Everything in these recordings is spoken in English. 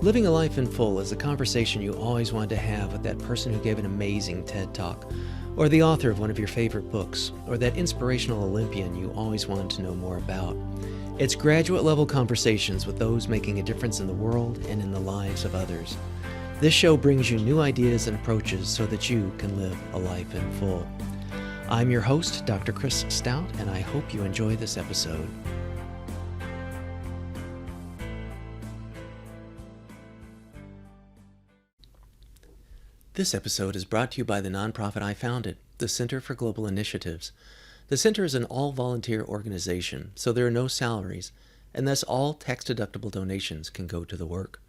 Living a life in full is a conversation you always wanted to have with that person who gave an amazing TED Talk, or the author of one of your favorite books, or that inspirational Olympian you always wanted to know more about. It's graduate-level conversations with those making a difference in the world and in the lives of others. This show brings you new ideas and approaches so that you can live a life in full. I'm your host, Dr. Chris Stout, and I hope you enjoy this episode. This episode is brought to you by the nonprofit I founded, the Center for Global Initiatives. The Center is an all-volunteer organization, so there are no salaries, and thus all tax-deductible donations can go to the work.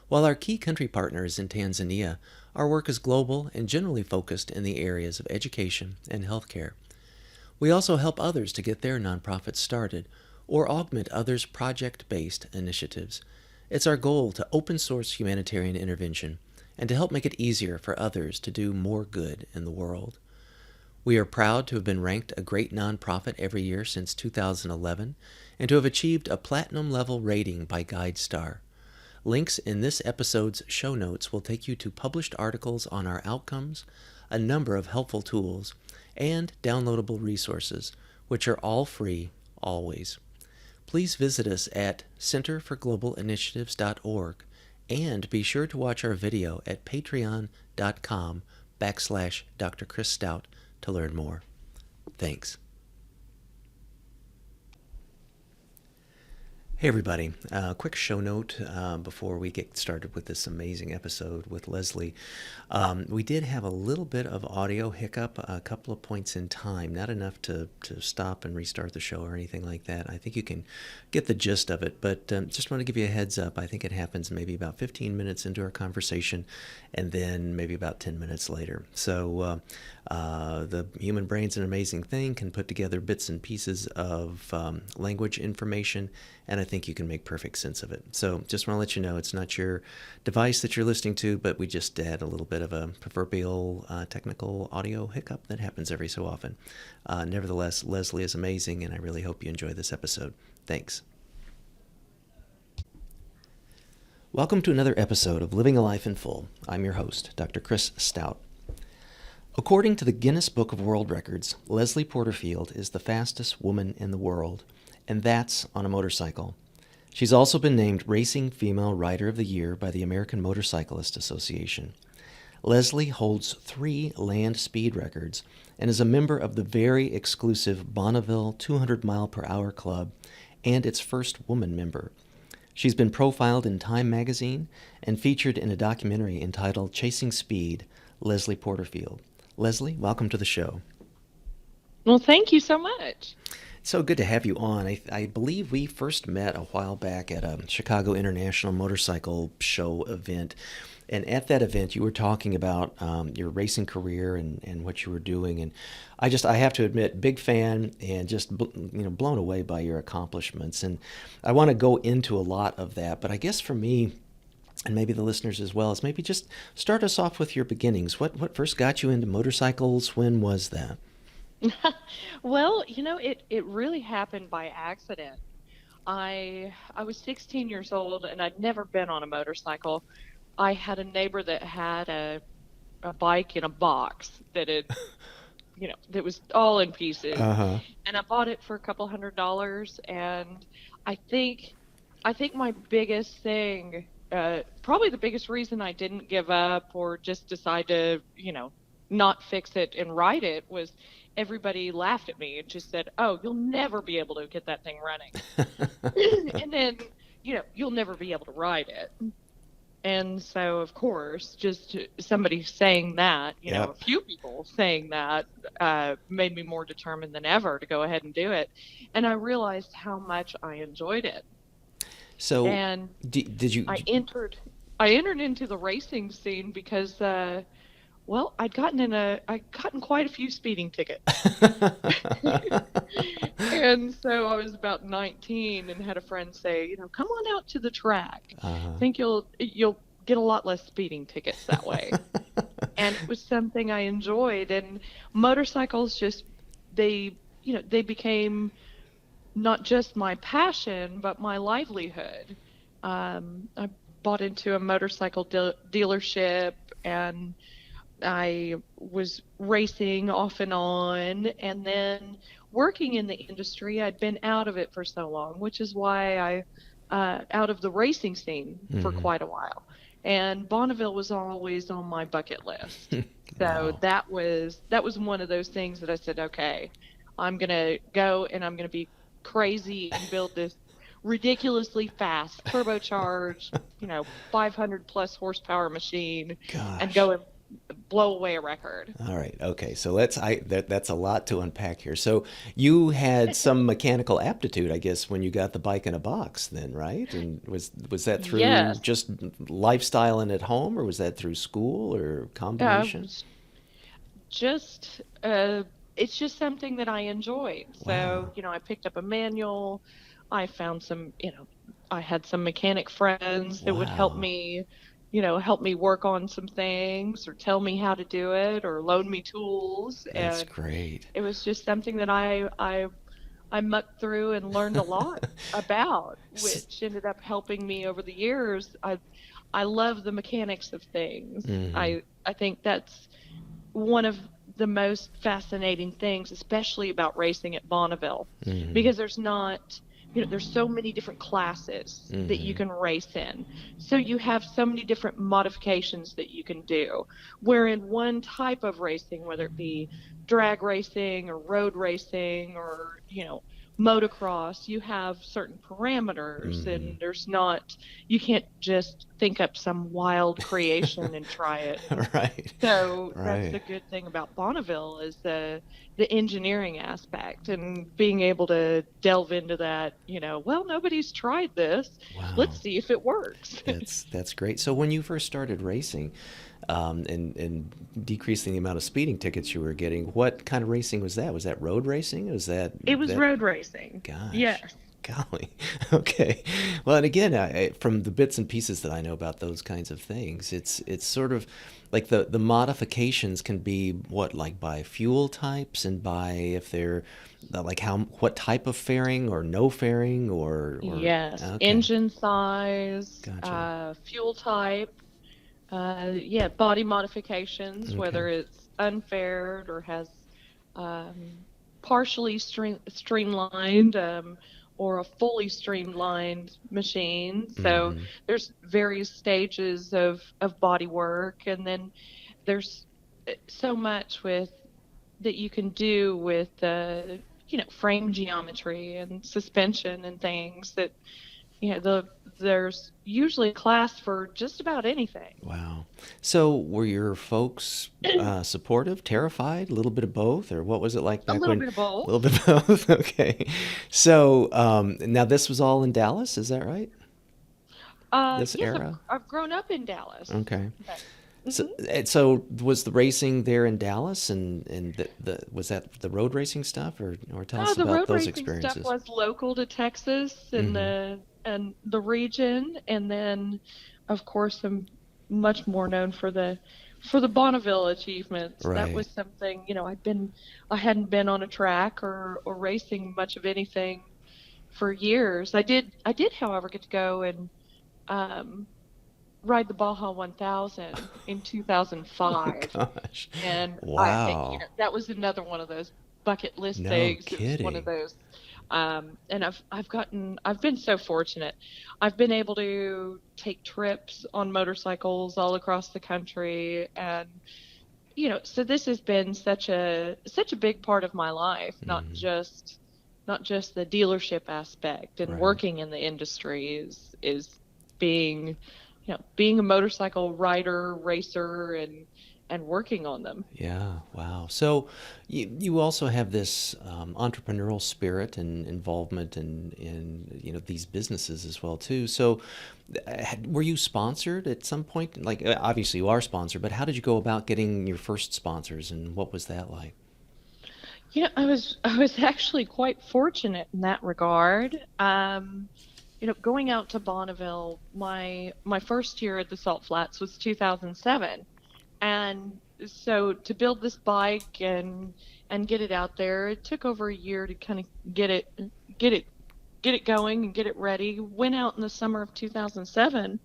While our key country partner is in Tanzania, our work is global and generally focused in the areas of education and healthcare. We also help others to get their nonprofits started or augment others' project-based initiatives. It's our goal to open-source humanitarian intervention and to help make it easier for others to do more good in the world. We are proud to have been ranked a great nonprofit every year since 2011 and to have achieved a platinum-level rating by GuideStar. Links in this episode's show notes will take you to published articles on our outcomes, a number of helpful tools, and downloadable resources, which are all free, always. Please visit us at centerforglobalinitiatives.org and be sure to watch our video at patreon.com/Dr. Chris Stout to learn more. Thanks. Hey everybody, quick show note before we get started with this amazing episode with Leslie. We did have a little bit of audio hiccup, a couple of points in time, not enough to stop and restart the show or anything like that. I think you can get the gist of it, but just want to give you a heads up. I think it happens maybe about 15 minutes into our conversation and then maybe about 10 minutes later. So the human brain's an amazing thing, can put together bits and pieces of language information, and I think you can make perfect sense of it. So just want to let you know it's not your device that you're listening to, but we just had a little bit of a proverbial technical audio hiccup that happens every so often. Nevertheless, Leslie is amazing, and I really hope you enjoy this episode. Thanks. Welcome to another episode of Living a Life in Full. I'm your host, Dr. Chris Stout. According to the Guinness Book of World Records, Leslie Porterfield is the fastest woman in the world, and that's on a motorcycle. She's also been named Racing Female Rider of the Year by the American Motorcyclist Association. Leslie holds 3 land speed records and is a member of the very exclusive Bonneville 200-mile-per-hour Club and its first woman member. She's been profiled in Time magazine and featured in a documentary entitled Chasing Speed, Leslie Porterfield. Leslie, welcome to the show. Well, thank you so much. So good to have you on. I believe we first met a while back at a Chicago International Motorcycle Show event. And at that event, you were talking about your racing career and what you were doing. And I have to admit, big fan and just blown away by your accomplishments. And I want to go into a lot of that. But I guess for me, and maybe the listeners as well, is maybe just start us off with your beginnings. What first got you into motorcycles? When was that? Well, it really happened by accident. I was 16 years old and I'd never been on a motorcycle. I had a neighbor that had a bike in a box that that was all in pieces. Uh-huh. And I bought it for a couple $100. And I think my biggest thing, probably the biggest reason I didn't give up or just decide to, not fix it and ride it was everybody laughed at me and just said, "Oh, you'll never be able to get that thing running." And then, you'll never be able to ride it. And so, of course, just somebody saying that, Yep. a few people saying that made me more determined than ever to go ahead and do it. And I realized how much I enjoyed it. So And did you? I entered into the racing scene because, I'd gotten quite a few speeding tickets. And so I was about 19 and had a friend say, come on out to the track. Uh-huh. I think you'll get a lot less speeding tickets that way. And it was something I enjoyed. And motorcycles they became not just my passion, but my livelihood. I bought into a motorcycle dealership, and I was racing off and on, and then working in the industry. I'd been out of it for so long, which is why out of the racing scene for Hmm. quite a while. And Bonneville was always on my bucket list. So Wow. that was one of those things that I said, okay, I'm gonna go and I'm gonna be crazy and build this ridiculously fast turbocharged, 500 plus horsepower machine and Gosh. go and blow away a record. All right. Okay. So that's a lot to unpack here. So you had some mechanical aptitude, I guess, when you got the bike in a box, then, right? And was that through Yes. just lifestyle and at home, or was that through school or Uh, combination? just it's just something that I enjoyed. So, Wow. I picked up a manual. I found I had some mechanic friends that would Wow. help me work on some things or tell me how to do it or loan me tools. That's And great. it was just something that I mucked through and learned a lot about, which ended up helping me over the years. I love the mechanics of things. Mm-hmm. I think that's one of the most fascinating things, especially about racing at Bonneville, Mm-hmm. because there's so many different classes that you Mm-hmm. can race in. So you have so many different modifications that you can do. Where in one type of racing, whether it be drag racing or road racing or, motocross, you have certain parameters, Mm-hmm. and you can't just think up some wild creation and try it. Right. So that's Right. the good thing about Bonneville is the engineering aspect and being able to delve into that, well, nobody's tried this. Let's Wow. see if it works. That's great. So when you first started racing, and decreasing the amount of speeding tickets you were getting, what kind of racing was that? Was that road racing? Was that It was that? road racing. Gosh, Yes. golly. Okay. Well, and again, from the bits and pieces that I know about those kinds of things, it's sort of like the modifications can be what, like by fuel types and by if they're like how what type of fairing or no fairing or Yes. okay, Engine size, gotcha. fuel type, yeah, body modifications, Okay. whether it's unfaired or has partially streamlined, or a fully streamlined machine. So Mm-hmm. there's various stages of body work, and then there's so much with that you can do with frame geometry and suspension and things that there's usually a class for just about anything. Wow. So were your folks supportive, terrified, a little bit of both, or what was it like A back little when? bit of A little both. bit of both. Okay. So now this was all in Dallas, is that right? This Yes, I've era? I've grown up in Dallas. Okay. But, So, hmm so was the racing there in Dallas, and the was that the road racing stuff, or tell Oh, us the about road those racing stuff experiences? was local to Texas and Mm-hmm. the region, and then, of course, I'm much more known for the Bonneville achievements. That Right. was something, I hadn't been on a track or racing much of anything for years. I did, however, get to go and um, ride the Baja 1000 in Oh 2005. gosh. And Wow. that was another one of those bucket list No things. It was one of kidding. those, and I've been so fortunate. I've been able to take trips on motorcycles all across the country, and so this has been such a big part of my life, Mm-hmm. not just the dealership aspect and Right. working in the industry is being, being a motorcycle rider, racer, and working on them. Yeah, wow. So you also have this entrepreneurial spirit and involvement in these businesses as well too. So were you sponsored at some point? Like obviously you are sponsored, but how did you go about getting your first sponsors and what was that like? I was actually quite fortunate in that regard. Going out to Bonneville, my first year at the Salt Flats was 2007, and so to build this bike and get it out there, it took over a year to kind of get it get it going and get it ready. Went out in the summer of 2007,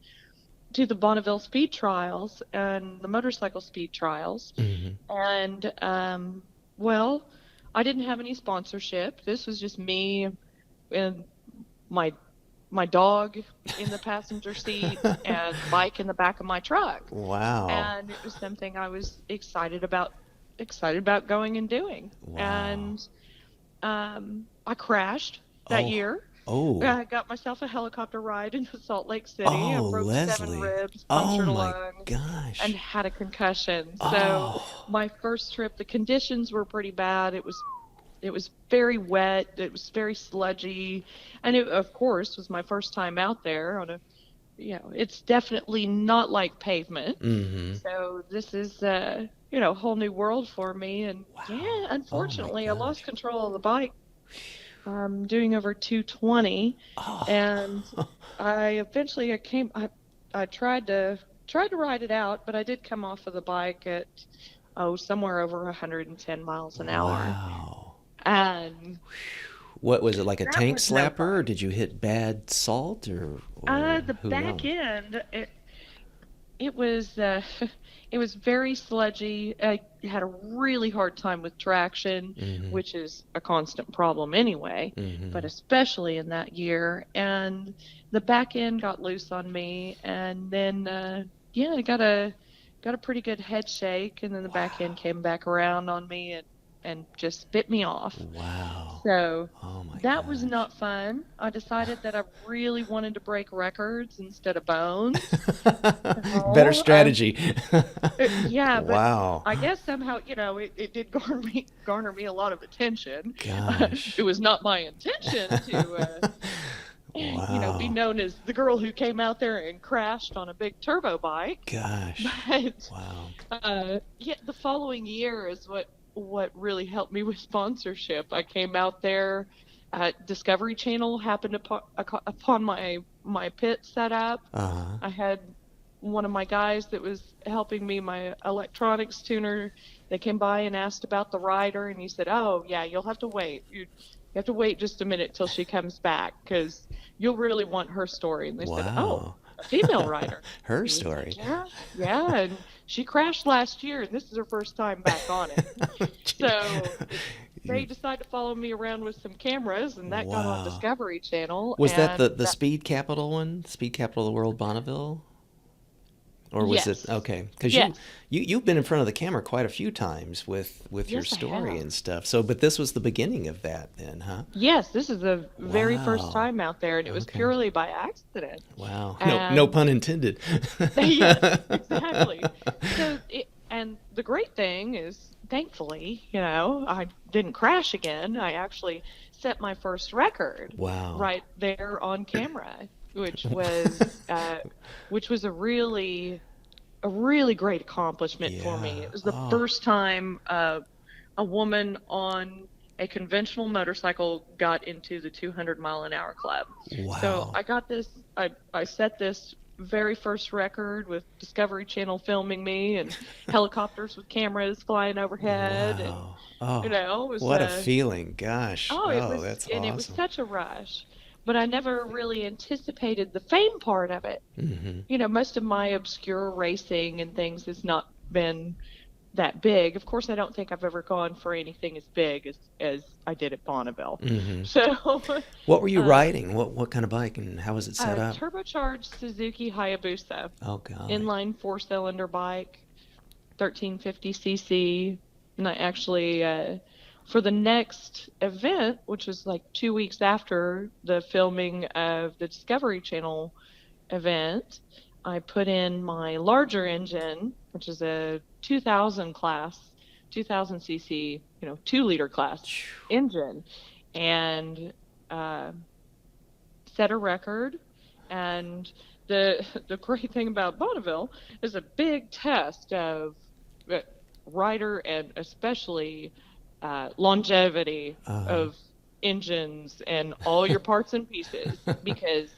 to the Bonneville speed trials and the motorcycle speed trials. Hmm. And, well, I didn't have any sponsorship. This was just me and my my dog in the passenger seat and the bike in the back of my truck. Wow. And it was something I was excited about going and doing. Wow. And I crashed that Oh. year. Oh. I got myself a helicopter ride into Salt Lake City. I Oh, broke 7 Leslie. ribs, Oh punctured a my lung, and gosh. had a concussion. So Oh. my first trip, the conditions were pretty bad. It was very wet. It was very sludgy, and it, of course, was my first time out there on a, it's definitely not like pavement. Mm-hmm. So this is, a whole new world for me. And yeah, Wow. Oh my unfortunately, I lost gosh. control of the bike, doing over 220, and Oh. I tried to ride it out, but I did come off of the bike at somewhere over 110 miles an hour, Wow. and What was it, like a that tank was no slapper, or fun. did you hit bad salt, or The who back knows? end, it was it was very sludgy. I had a really hard time with traction, Mm-hmm. which is a constant problem anyway, but Mm-hmm. especially in that year. And the back end got loose on me, and then yeah, I got a pretty good head shake, and then the back end Wow. came back around on me and just bit me off. Wow. So Oh my that was gosh. not fun. I decided that I really wanted to break records instead of bones. Better So, strategy. yeah, but Wow. I guess somehow, it did garner me a lot of attention. It Gosh. was not my intention to, be Wow. known as the girl who came out there and crashed on a big turbo bike. Gosh. But Wow. yeah, the following year is what really helped me with sponsorship. I came out there. Discovery Channel happened upon my pit setup. Uh-huh. I had one of my guys that was helping me, my electronics tuner. They came by and asked about the rider, and he said, "Oh, yeah, you'll have to wait. You have to wait just a minute till she comes back, because you'll really want her story." And they said, "Oh, Wow. a female rider." Her He was story. like, "Yeah, yeah, and she crashed last year, and this is her first time back on it." Gee. So they decided to follow me around with some cameras, and that got on Wow. Discovery Channel, Was that and the that, speed capital one? Speed capital of the world, Bonneville? Or was it yes, okay? Because yes, you've been in front of the camera quite a few times with your yes, I story have. and stuff. So, but this was the beginning of that, then, huh? Yes, this is the very first Wow. time out there, and it was Okay. purely by accident. Wow. No And pun intended. yes, exactly. And the great thing is, thankfully, I didn't crash again. I actually set my first record Wow. right there on camera, which was a really great accomplishment for me. Yeah. It was the Oh, first time a woman on a conventional motorcycle got into the 200-mile-an-hour club. So wow. I got this, I set this very first record with Discovery Channel filming me, and helicopters with cameras flying overhead. And, Wow. Oh, it was, what a feeling. Gosh. oh, it Oh, was, that's and it was awesome. such a rush. But I never really anticipated the fame part of it. Hmm. Most of my obscure racing and things has not been that big. Of course, I don't think I've ever gone for anything as big as I did at Bonneville. Hmm. So, What were you uh, riding? What kind of bike, and how was it set a up? turbocharged Suzuki Hayabusa, Oh, golly. inline four-cylinder bike, 1350 cc. And I actually, for the next event, which was like 2 weeks after the filming of the Discovery Channel event, I put in my larger engine, which is a 2000 cc, 2-liter class Phew. engine, and uh, set a record. And the great thing about Bonneville is a big test of uh, rider, and especially longevity Uh-huh. of engines and all your parts and pieces, because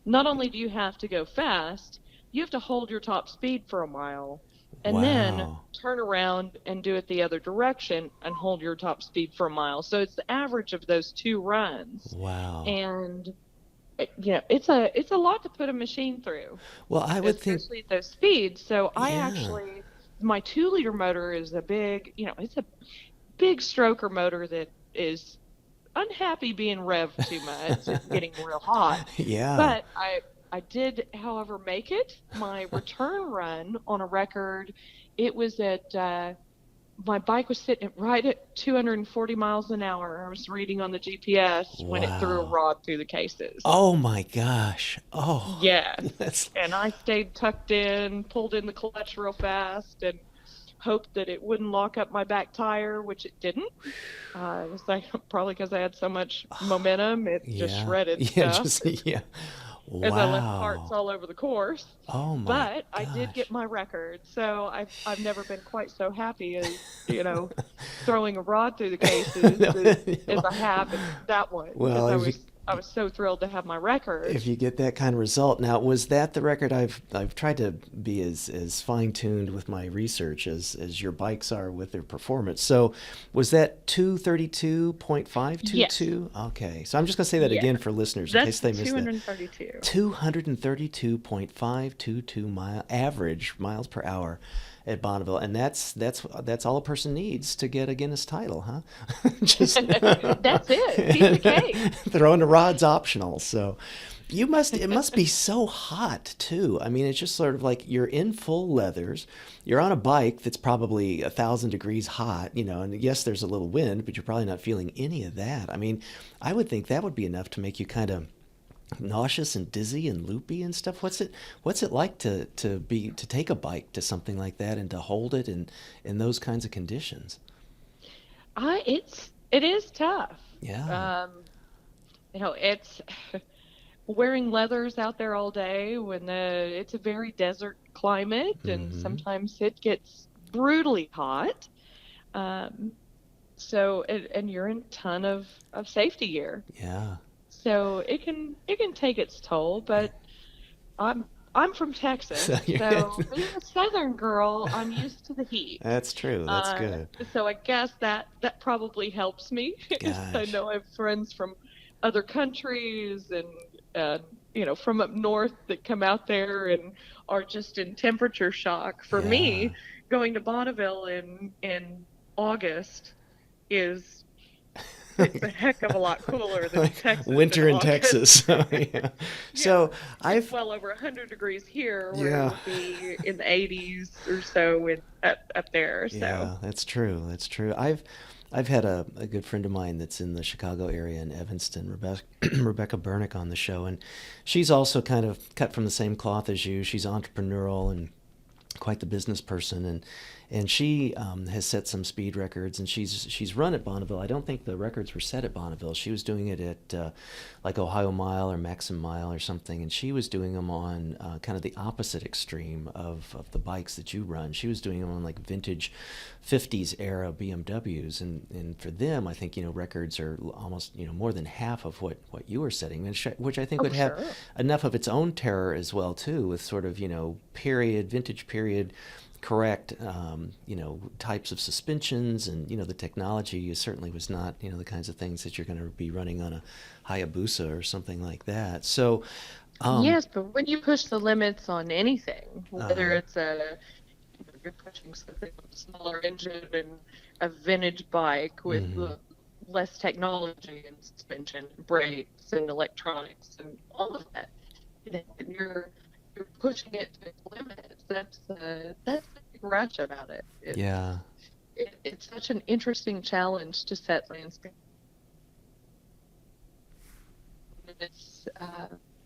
not only do you have to go fast, you have to hold your top speed for a mile, and then Wow. turn around and do it the other direction and hold your top speed for a mile. So it's the average of those two runs. Wow. And it's a lot to put a machine through, Well, I would think, especially at those speeds. So I yeah. actually, my 2 liter motor is a big, it's a big stroker motor that is unhappy being revved too much and getting real hot. Yeah. But I did, however, make it. My return run on a record, it was at my bike was sitting right at 240 miles an hour. I was reading on the GPS when it threw a Wow. rod through the cases. Oh my gosh. Oh, Yes. that's And I stayed tucked in, pulled in the clutch real fast, and hoped that it wouldn't lock up my back tire, which it didn't. It was like probably because I had so much momentum, it just yeah. shredded Yeah, stuff just yeah. as I left parts Wow. all over the course. Oh my But I did get gosh. my record, so I've never been quite so happy as throwing a rod through the cases as I have in that one, because Well, I was so thrilled to have my record. if you get that kind of result. Now, was that the record? I've tried to be as fine tuned with my research as your bikes are with their performance. So, was that 232.522? Yes, Okay, so I'm just gonna say that yeah, again for listeners in that's case the they missed that. 232. 232.522 average miles per hour at Bonneville, and that's all a person needs to get a Guinness title, huh? Just That's it. Piece of cake. throwing the rod's optional. So it must be so hot too. I mean, it's just sort of like you're in full leathers, you're on a bike that's probably 1,000 degrees hot, and yes, there's a little wind, but you're probably not feeling any of that. I mean, I would think that would be enough to make you kind of nauseous and dizzy and loopy and stuff. What's it like to take a bike to something like that and to hold it in those kinds of conditions? It is tough. Yeah. Um, it's wearing leathers out there all day when it's a very desert climate, and Mm-hmm. sometimes it gets brutally hot. Um, and you're in a ton of safety gear. Yeah. So it can take its toll, but I'm I'm from So Texas, you're, so being a Southern girl, I'm used to the heat. that's true. That's Uh, good. so I guess that probably helps me. I Gosh. know I have friends from other countries and uh, from up north that come out there and are just in temperature shock. For Yeah. me, going to Bonneville in August is it's a heck of a lot cooler than Like Texas in winter in August. Texas. So, yeah. Yeah, So it's I've well over 100 degrees here, where it yeah. would be in the 80s or so up there. So, Yeah, that's true. That's true. I've had a good friend of mine that's in the Chicago area in Evanston, Rebecca Rebecca Burnick, on the show, and she's also kind of cut from the same cloth as you. She's entrepreneurial and quite the business person, and she has set some speed records, and she's run at Bonneville. I don't think the records were set at Bonneville. She was doing it at like Ohio Mile or Maxim Mile or something, and she was doing them on kind of the opposite extreme of the bikes that you run. She was doing them on like vintage 50s era BMWs, and for them, I think records are almost more than half of what you were setting, which I think oh, would have sure. enough of its own terror as well too, with sort of period vintage period correct types of suspensions, and the technology certainly was not the kinds of things that you're going to be running on a Hayabusa or something like that. So um Yes, but when you push the limits on anything, whether uh it's you're pushing something with a smaller engine and a vintage bike with mhm. less technology and suspension, brakes and electronics and all of that, and you're pushing it to its limits. That's the big rush about it. Yeah. It's such an interesting challenge to set landscape.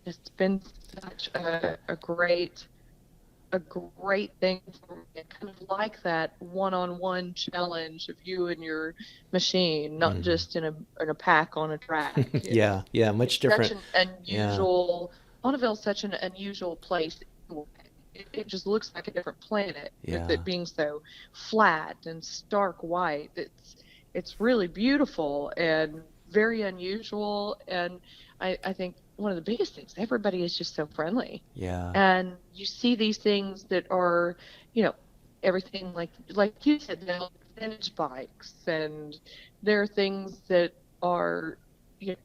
It's been such a great thing for me. I kind of like that one-on-one challenge of you and your machine, not Mhm. just in a pack on a track. Yeah, yeah, much It's such different. an Yeah. unusual Bonneville's such an unusual place. It just looks like a different planet with Yeah. it being so flat and stark white. It's really beautiful and very unusual. And I think one of the biggest things, everybody is just so friendly. Yeah. And you see these things that are, you know, everything like you said, they're vintage bikes, and there are things that are, you know,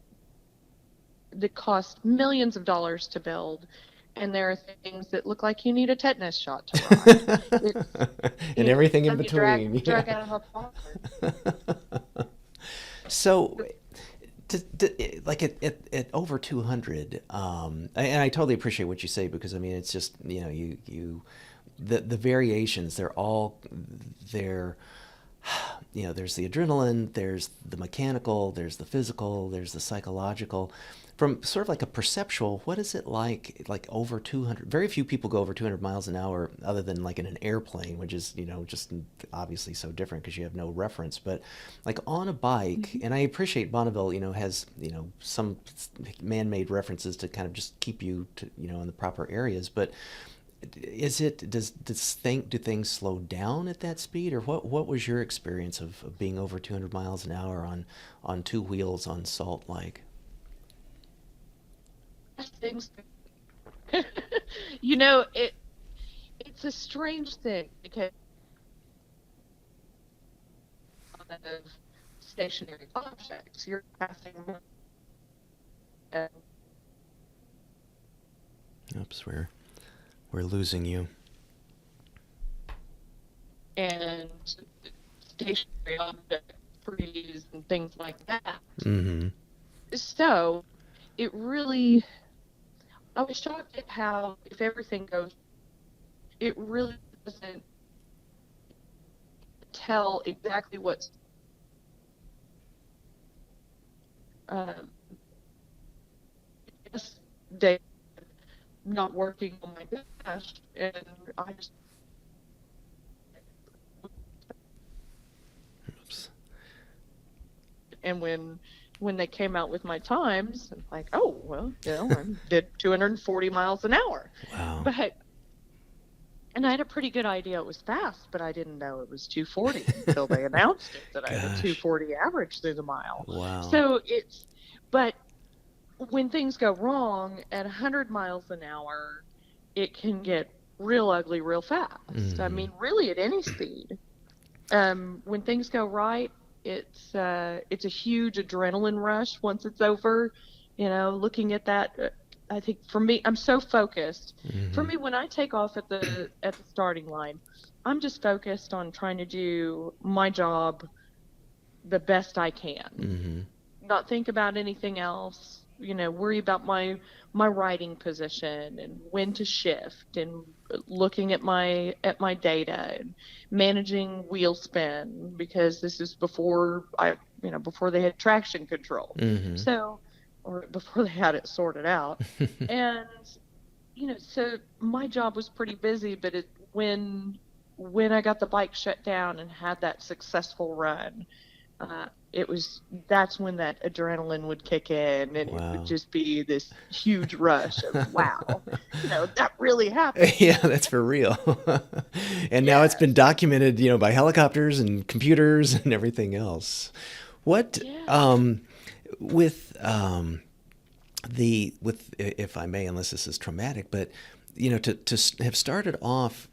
that cost millions of dollars to build, and there are things that look like you need a tetanus shot to ride. It's, And everything in you drag between. drag Yeah. out of a park. So, like at over 200, and I totally appreciate what you say, because I mean, it's just, the variations, they're there's the adrenaline, there's the mechanical, there's the physical, there's the psychological. From sort of like a perceptual, what is it like over 200? Very few people go over 200 miles an hour other than like in an airplane, which is, just obviously so different because you have no reference. But like on a bike, and I appreciate Bonneville, has, some man-made references to kind of just keep you to, in the proper areas. But do things slow down at that speed, or what was your experience of being over 200 miles an hour on two wheels on salt like? Things, it's a strange thing because of stationary objects, you're passing, uh, Oops, we're losing you. and stationary objects, trees and things like that. Mm-hmm. So it really, I was shocked at how, if everything goes, it really doesn't tell exactly what's um, just day not working on my dash, and I just, Oops. and when they came out with my times, I'm like, oh well, I did 240 miles an hour, Wow. but. And I had a pretty good idea it was fast, but I didn't know it was 240 until they announced it, that I had a Gosh. 240 average through the mile. Wow. So but when things go wrong at 100 miles an hour, it can get real ugly real fast. Mm-hmm. I mean, really at any speed. When things go right, it's a huge adrenaline rush once it's over. Looking at that. I think for me, I'm so focused. Mm-hmm. For me, when I take off at the starting line, I'm just focused on trying to do my job the best I can. Mm-hmm. Not think about anything else. Worry about my riding position and when to shift, and looking at my data and managing wheel spin, because this is before before they had traction control. Mm-hmm. So, or before they had it sorted out. And, so my job was pretty busy, but when I got the bike shut down and had that successful run, that's when that adrenaline would kick in, and Wow. it would just be this huge rush of, wow, that really happened. Yeah, that's for real. And now it's been documented, by helicopters and computers and everything else. What, with if I may, unless this is traumatic, but to have started off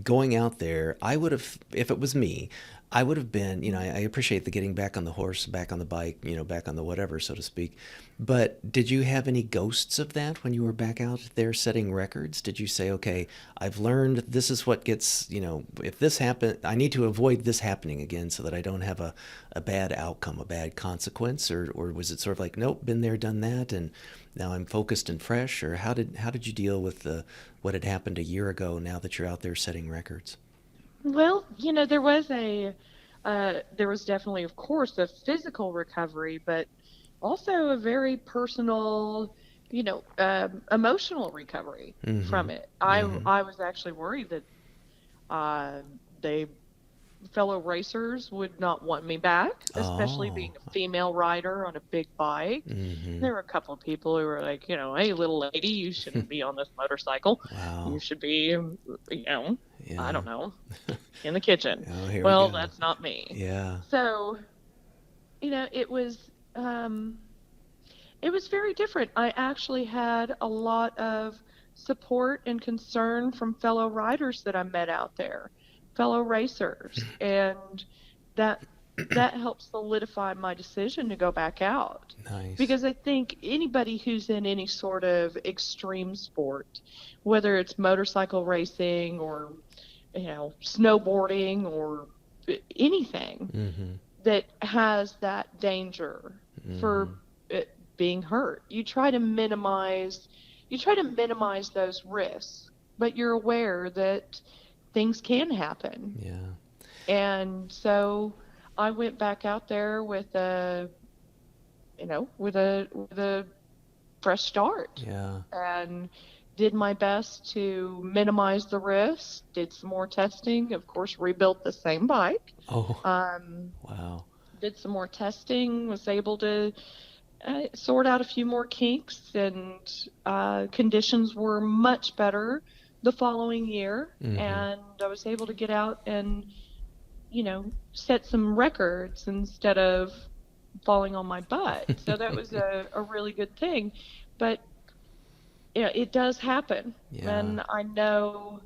going out there, I would have, if it was me, I would have been, I appreciate the getting back on the horse, back on the bike, back on the whatever, so to speak. But did you have any ghosts of that when you were back out there setting records? Did you say, okay, I've learned this is what gets, if this happened, I need to avoid this happening again so that I don't have a bad outcome, a bad consequence? Or was it sort of like, nope, been there, done that, and now I'm focused and fresh? Or how did you deal with what had happened a year ago now that you're out there setting records? Well, there was definitely, of course, a physical recovery, but also a very personal, emotional recovery from it. I was actually worried that fellow racers would not want me back, especially being a female rider on a big bike. Mm-hmm. There were a couple of people who were like, hey, little lady, you shouldn't be on this motorcycle. Wow. You should be, Yeah. I don't know, in the kitchen. Oh, here Well, we go. that's not me. Yeah. So, it was very different. I actually had a lot of support and concern from fellow riders that I met out there, fellow racers, and that that helped solidify my decision to go back out. Nice. Because I think anybody who's in any sort of extreme sport, whether it's motorcycle racing or, snowboarding or anything Mm-hmm. that has that danger for Mm-hmm. it being hurt, you try to minimize those risks, but you're aware that things can happen. Yeah. And so I went back out there with a fresh start, Yeah. and did my best to minimize the risks, did some more testing, of course, rebuilt the same bike, Oh, um, wow. did some more testing, was able to sort out a few more kinks, and conditions were much better the following year. Mm-hmm. And I was able to get out and, set some records instead of falling on my butt. So that was a really good thing. But, it does happen. Yeah. And I know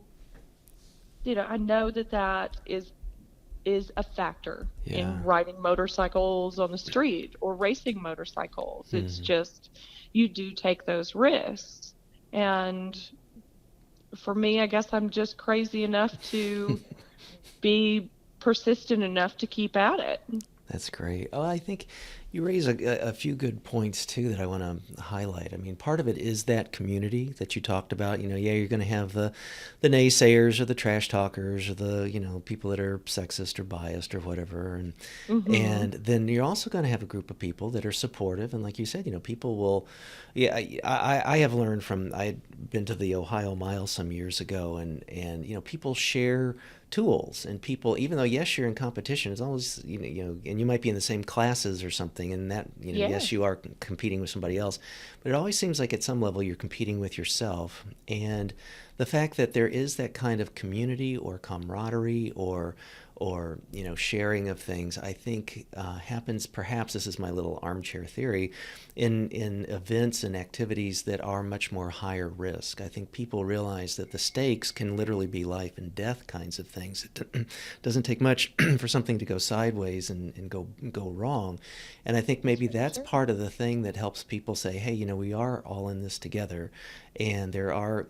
that is a factor Yeah. in riding motorcycles on the street or racing motorcycles. It's Mm-hmm. just you do take those risks. And for me, I guess I'm just crazy enough to be persistent enough to keep at it. That's great. Oh, I think you raise a few good points too that I want to highlight. I mean, part of it is that community that you talked about. Yeah, you're going to have the naysayers or the trash talkers or the people that are sexist or biased or whatever, and Hmm. and then you're also going to have a group of people that are supportive. And like you said, people will. Yeah, I have learned from I had been to the Ohio Mile some years ago, and people share tools, and people, even though yes you're in competition, it's always and you might be in the same classes or something, and that yes Yes. you are competing with somebody else, but it always seems like at some level you're competing with yourself. And the fact that there is that kind of community or camaraderie or sharing of things, I think happens, perhaps this is my little armchair theory, in events and activities that are much more higher risk. I think people realize that the stakes can literally be life and death kinds of things. It doesn't take much for something to go sideways and go wrong. And I think That's maybe very that's true. part of the thing that helps people say, hey, we are all in this together, and there are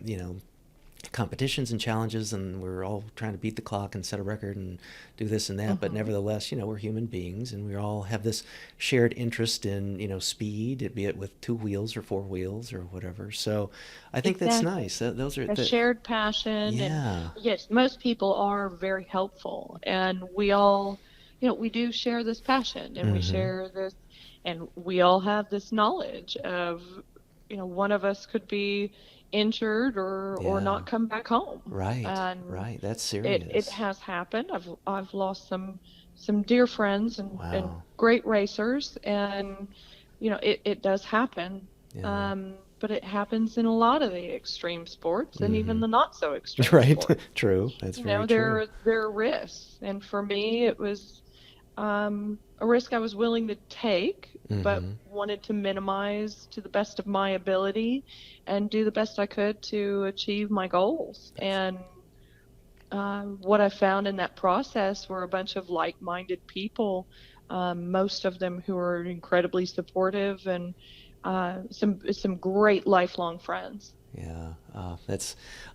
competitions and challenges, and we're all trying to beat the clock and set a record and do this and that, but Hmm. nevertheless we're human beings, and we all have this shared interest in speed, be it with two wheels or four wheels or whatever. So I think that's Exactly. nice. Those are A the shared passion. And Yeah. yes, most people are very helpful, and we all, we do share this passion, and we Mm-hmm. share this, and we all have this knowledge of, one of us could be injured or Yeah. not come back home. Right. And Right. That's it serious. has happened. I've lost some dear friends and Wow. great racers, and it does happen. Yeah. But it happens in a lot of the extreme sports, and even Mm-hmm. the not so extreme Right. sports. True. That's very true. There are risks, and for me, it was a risk I was willing to take, but Mm-hmm. wanted to minimize to the best of my ability and do the best I could to achieve my goals. And what I found in that process were a bunch of like-minded people, most of them who are incredibly supportive, and some great lifelong friends. Yeah,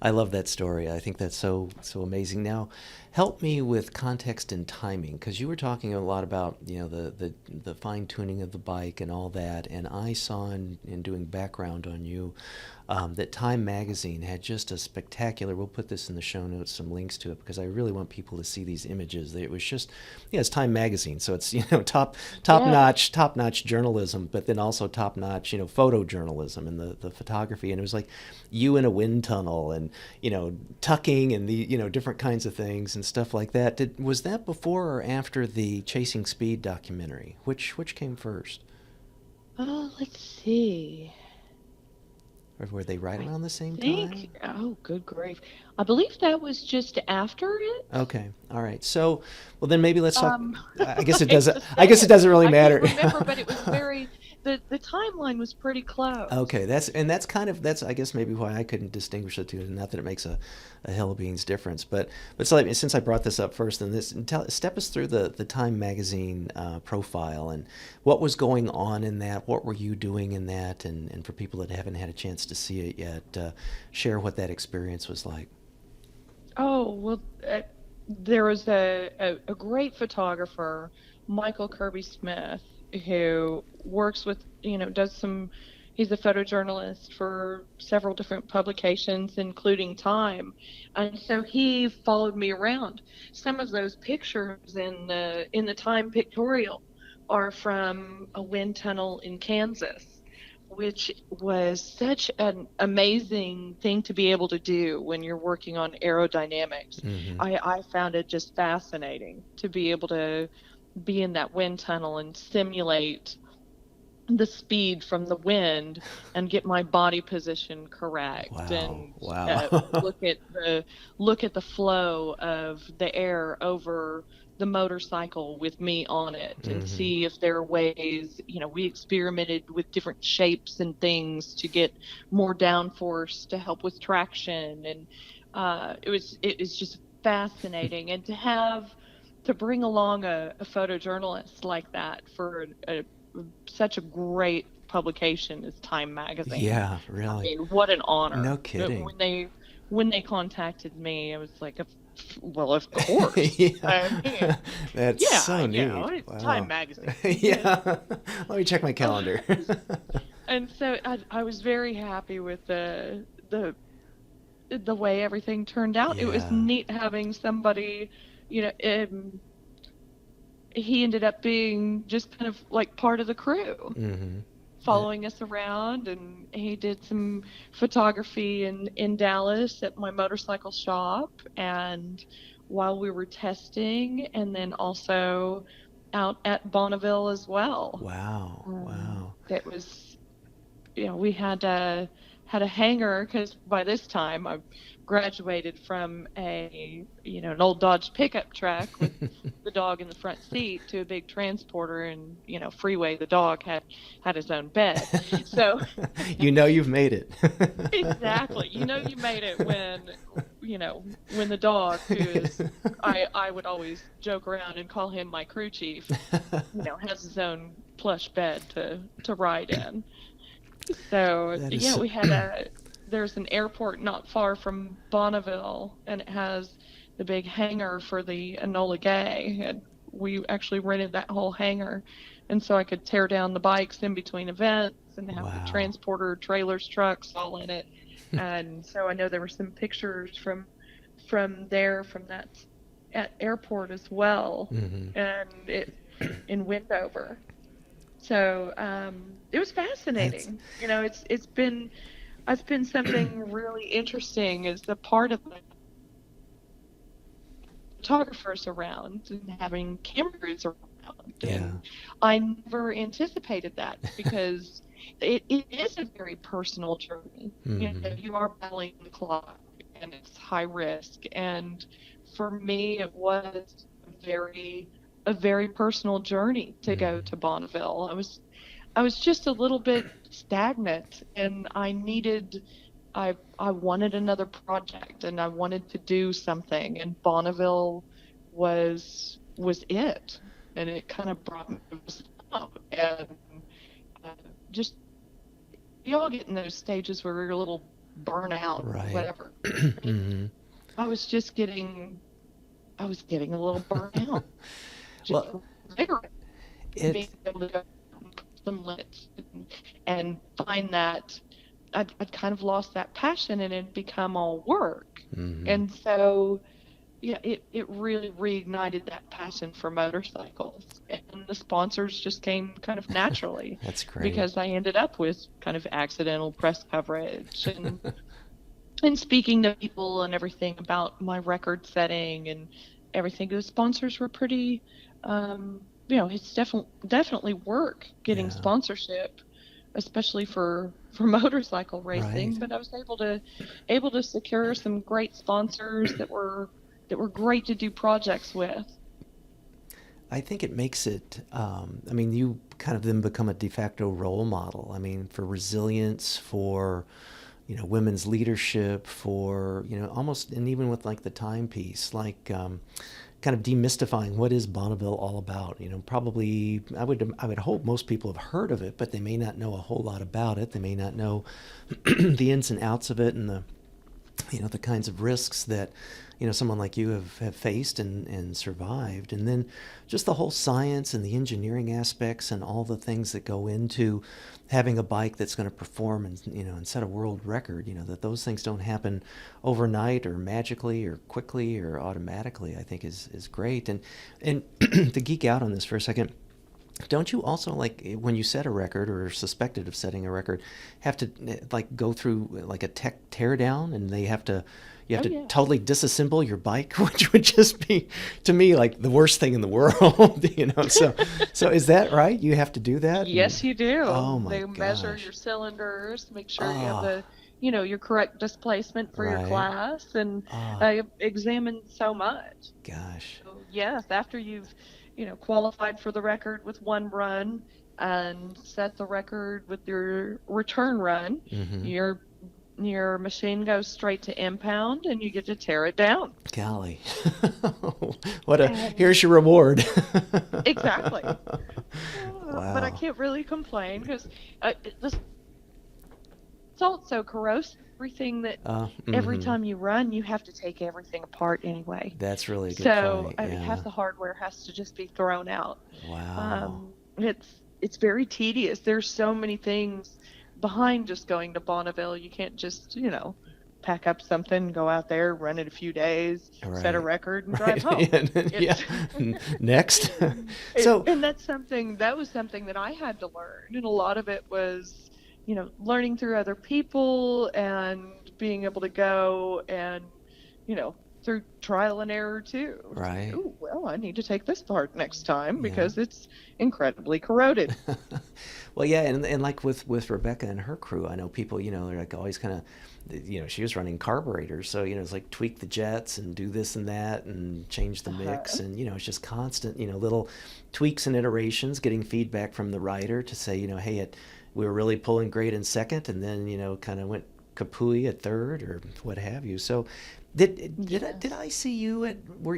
I love that story. I think that's so amazing. Now, help me with context and timing, because you were talking a lot about the fine tuning of the bike and all that, and I saw in doing background on you that Time Magazine had just a spectacular. We'll put this in the show notes, some links to it, because I really want people to see these images. It was just, yeah, it's Time Magazine, so it's Yes, top notch journalism, but then also top notch photojournalism and the photography, and it was like you in a wind tunnel and tucking and the different kinds of things and stuff like that. Was that before or after the Chasing Speed documentary? Which came first? oh, let's see. Or were they right I around the same think, time? oh, good grief. I believe that was just after it. Okay, all right. So, well, then maybe let's talk. Um, I guess it I hate doesn't. to I say guess it it. doesn't really I can't matter. remember, but it was very, the timeline was pretty close. Okay, that's I guess maybe why I couldn't distinguish the two. Not that it makes a hill of beans difference, but so like, since I brought this up first, and step us through the Time magazine profile and what was going on in that. What were you doing in that? And for people that haven't had a chance to see it yet, share what that experience was like. Oh, well, there was a great photographer, Michael Kirby Smith, who works with, he's a photojournalist for several different publications, including Time. And so he followed me around. Some of those pictures in the Time pictorial are from a wind tunnel in Kansas, which was such an amazing thing to be able to do when you're working on aerodynamics. Mm-hmm. I found it just fascinating to be able to be in that wind tunnel and simulate the speed from the wind and get my body position correct. Wow. And Wow. look at the flow of the air over the motorcycle with me on it, and Mm-hmm. see if there are ways. We experimented with different shapes and things to get more downforce to help with traction, and it was just fascinating. And to bring along a photojournalist like that for such a great publication as Time magazine. Yeah, I really. mean, what an honor. No kidding. When they contacted me, I was like, well, of course. Yeah. I mean, That's so neat. it's Wow. Time magazine. Yeah. Let me check my calendar. And so I was very happy with the way everything turned out. It was Yeah. neat having somebody, he ended up being just kind of like part of the crew, Mm-hmm. following us around, and he did some photography in Dallas at my motorcycle shop, and while we were testing, and then also out at Bonneville as well. Wow. Wow. It was, we had a hangar, because by this time I graduated from an old Dodge pickup truck with the dog in the front seat to a big transporter, and freeway. The dog had his own bed, so You've made it. exactly. You made it when the dog, who is, I would always joke around and call him my crew chief, has his own plush bed to ride in. So we had there's an airport not far from Bonneville, and it has the big hangar for the Enola Gay, and we actually rented that whole hangar, and so I could tear down the bikes in between events and have Wow. the transporter, trailers, trucks all in it. And so I know there were some pictures from that at airport as well. Mm-hmm. And it in Wendover. So it was fascinating. It's been something really interesting as a part of the photographers around and having cameras around. Yeah. And I never anticipated that, because it is a very personal journey. Mm-hmm. You are battling the clock, and it's high risk. And for me, it was a very personal journey to go to Bonneville. I was just a little bit stagnant, and I wanted another project, and I wanted to do something, and Bonneville was it, and it kind of brought me up. And just, you all get in those stages where you're a little burnout, Right. whatever. Mm-hmm. I was getting a little burnt out. Just Well, being able to go some limits and find that I'd kind of lost that passion, and it had become all work. Mm-hmm. And so, it really reignited that passion for motorcycles, and the sponsors just came kind of naturally. That's great. Because I ended up with kind of accidental press coverage and speaking to people and everything about my record setting and everything. The sponsors were pretty, it's definitely work getting sponsorship, especially for motorcycle racing. Right. But I was able to secure some great sponsors that were great to do projects with. I think it makes it, I mean, you kind of then become a de facto role model. I mean, for resilience, for, women's leadership, for, almost, and even with like the timepiece, like kind of demystifying what is Bonneville all about. Probably I would hope most people have heard of it, but they may not know a whole lot about it. They may not know the ins and outs of it and the kinds of risks that someone like you have faced and survived, and then just the whole science and the engineering aspects and all the things that go into having a bike that's going to perform and set a world record. That those things don't happen overnight or magically or quickly or automatically, I think is great. And to geek out on this for a second, don't you also, like, when you set a record or are suspected of setting a record, have to like go through like a tech teardown, and you have to Yeah. totally disassemble your bike, which would just be, to me, like the worst thing in the world. So is that right? You have to do that? Yes, you do. Oh my They measure gosh. your cylinders, make sure you have Oh, your correct displacement for your right. class, and Oh examine so much. gosh. So, yes, after you've, qualified for the record with one run and set the record with your return run, Mm-hmm. your machine goes straight to impound, and you get to tear it down. Golly. And Here's your reward. exactly. But I Wow. can't really complain because the salt's so corrosive. Everything that every Mm-hmm. time you run, you have to take everything apart anyway. That's really a good So point. I mean, half Yeah. the hardware has to just be thrown out. Wow. It's very tedious. There's so many things behind just going to Bonneville. You can't just pack up something, go out there, run it a few days, set a Right. record, and drive Right. home. Yeah. It's Next. So, and that was something that I had to learn, and a lot of it was learning through other people and being able to go and through trial and error too. It's like, right. oh well, I need to take this part next time Yeah. because it's incredibly corroded. Well, yeah, and like with Rebecca and her crew, I know people, they're like always kind of, she was running carburetors, so it's like tweak the jets and do this and that and change the mix, Uh-huh. and it's just constant, little tweaks and iterations, getting feedback from the rider to say, hey, we were really pulling great in second, and then kind of went kapooey at third or what have you. So did I Yes. see you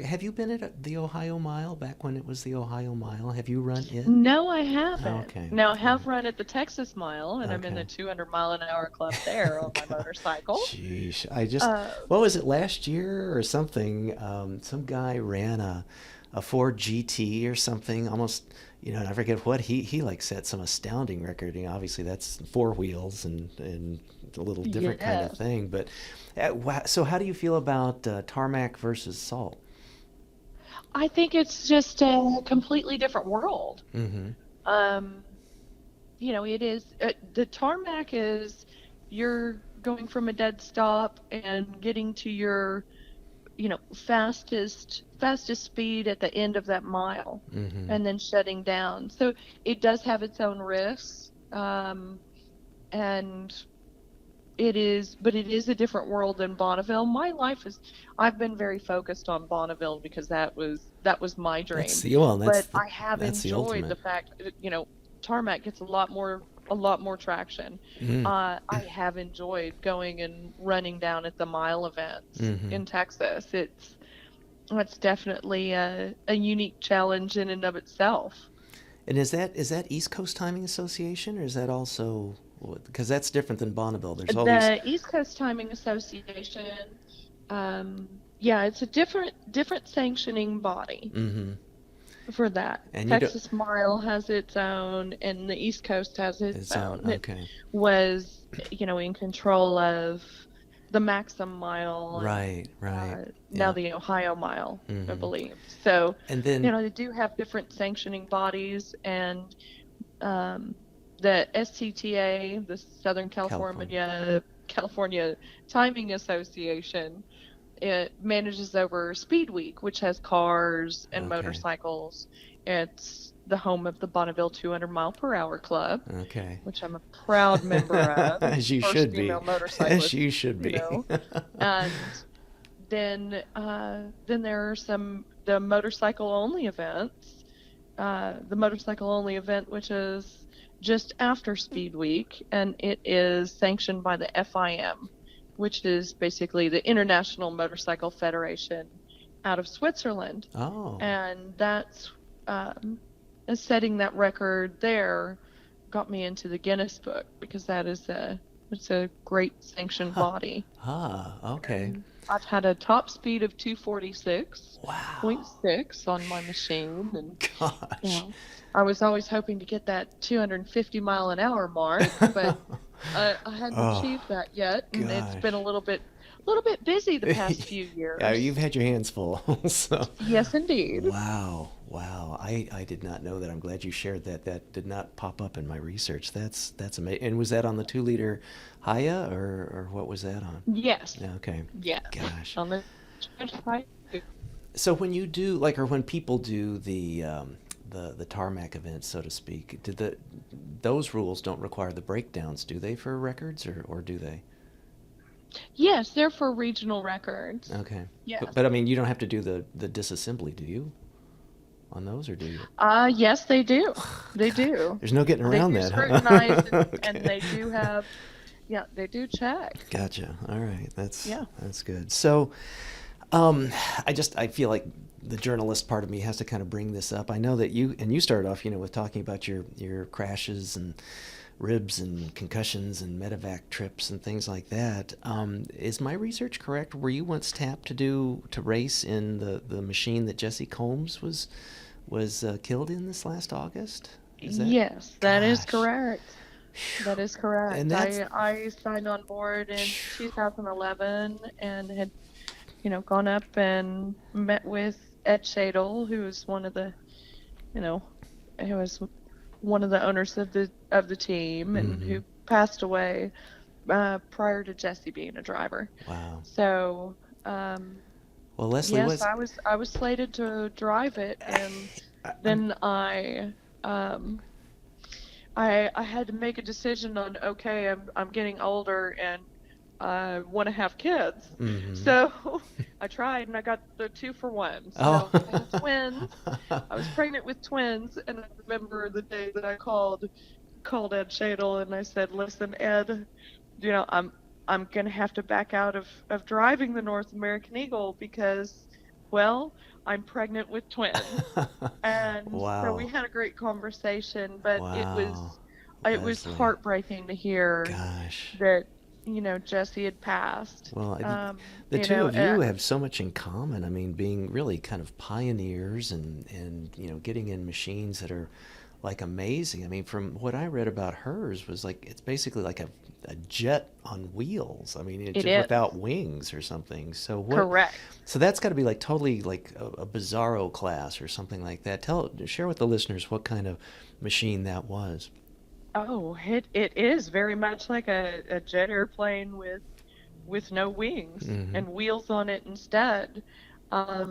have you been at the Ohio Mile back when it was the Ohio Mile? Have you run it? No, I haven't. Okay. Now, I All have run at the Texas Mile, and I'm in the okay. 200-mile-an-hour club there on my God, motorcycle. sheesh. Uh, What was it, last year or something? Some guy ran a Ford GT or something, almost, and I forget what he like set some astounding record. Obviously that's four wheels and a little different kind of yes. thing. But so how do you feel about tarmac versus salt? I think it's just a completely different world. Mm-hmm. Um, it is the tarmac is you're going from a dead stop and getting to your, fastest speed at the end of that mile, Mm-hmm. and then shutting down. So it does have its own risks, and but it is a different world than Bonneville. I've been very focused on Bonneville because that was my That's dream. the well, But I have that's the enjoyed the ultimate. fact that, tarmac gets a lot more traction. Mm. I have enjoyed going and running down at the mile events Mm-hmm. in Texas. It's definitely a unique challenge in and of itself. And is that East Coast Timing Association, or is that also, because that's different than Bonneville? There's all these. The East Coast Timing Association, um, yeah, it's a different sanctioning body Mm-hmm. for that. And you don't. Texas Mile has its own, and the East Coast has its It's on. own. It Okay. was, in control of the Maxim Mile and Right. Right. now Yeah. the Ohio Mile, I Mm-hmm. believe. So, And then. they do have different sanctioning bodies, and um, the SCTA, the Southern California. California Timing Association, it manages over Speed Week, which has cars and Okay. motorcycles. It's the home of the Bonneville 200 Mile per Hour Club, Okay. which I'm a proud member of, and As you first should female be. As motorcyclist, you should you be. know. And then there are the motorcycle only events, the motorcycle only event, which is just after Speed Week, and it is sanctioned by the FIM, which is basically the International Motorcycle Federation out of Switzerland. Oh. And that's setting that record there got me into the Guinness book, because it's a great sanctioned body. Okay. And I've had a top speed of 246.6 Wow. on my machine, and Gosh. I was always hoping to get that 250 mile an hour mark, but I hadn't achieved that yet, and it's been a little bit busy the past few years. Yeah, you've had your hands full. So. Yes, indeed. Wow. I did not know that. I'm glad you shared that. That did not pop up in my research. That's amazing. And was that on the 2-liter Haya, or what was that on? Yes. Yeah, okay. Yes. Gosh. On the So when you do, like, or when people do the tarmac events, so to speak, those rules don't require the breakdowns, do they, for records, or do they? Yes, they're for regional records. Okay. Yes. But I mean, you don't have to do the disassembly, do you? On those, or do you? Yes, they do. They do. There's no getting around They do that, scrutinize, huh? and Okay. they do have, they do check. Gotcha. All right. That's Yeah. good. So, I feel like the journalist part of me has to kind of bring this up. I know that you started off, with talking about your crashes and ribs and concussions and medevac trips and things like that. Is my research correct? Were you once tapped to race in the machine that Jessi Combs was killed in this last August? Is that? Yes, that is Gosh. correct. That is correct. And that's I signed on board in 2011 and had, gone up and met with Ed Shadle, who was one of the, who was one of the owners of the team, and who passed away prior to Jessi being a driver. Wow. So, Well, Leslie yes, was. I was slated to drive it, and then I had to make a decision on, okay, I'm getting older and I want to have kids. So I tried, and I got the 2-for-1. So I had twins. I was pregnant with twins, and I remember the day that I called Ed Shadle, and I said, "Listen, Ed, I'm gonna have to back out of driving the North American Eagle because, well, I'm pregnant with twins." And so we had a great conversation, but it was Leslie. heartbreaking to hear Gosh. that Jessi had passed. Well, the two of you have so much in common. I mean, being really kind of pioneers and getting in machines that are like amazing. I mean, from what I read about hers was like it's basically like a jet on wheels. I mean, it's just without wings or something. So Correct. So that's got to be like totally like a bizarro class or something like that. Share with the listeners what kind of machine that was. Oh, it is very much like a jet airplane with no wings and wheels on it instead. That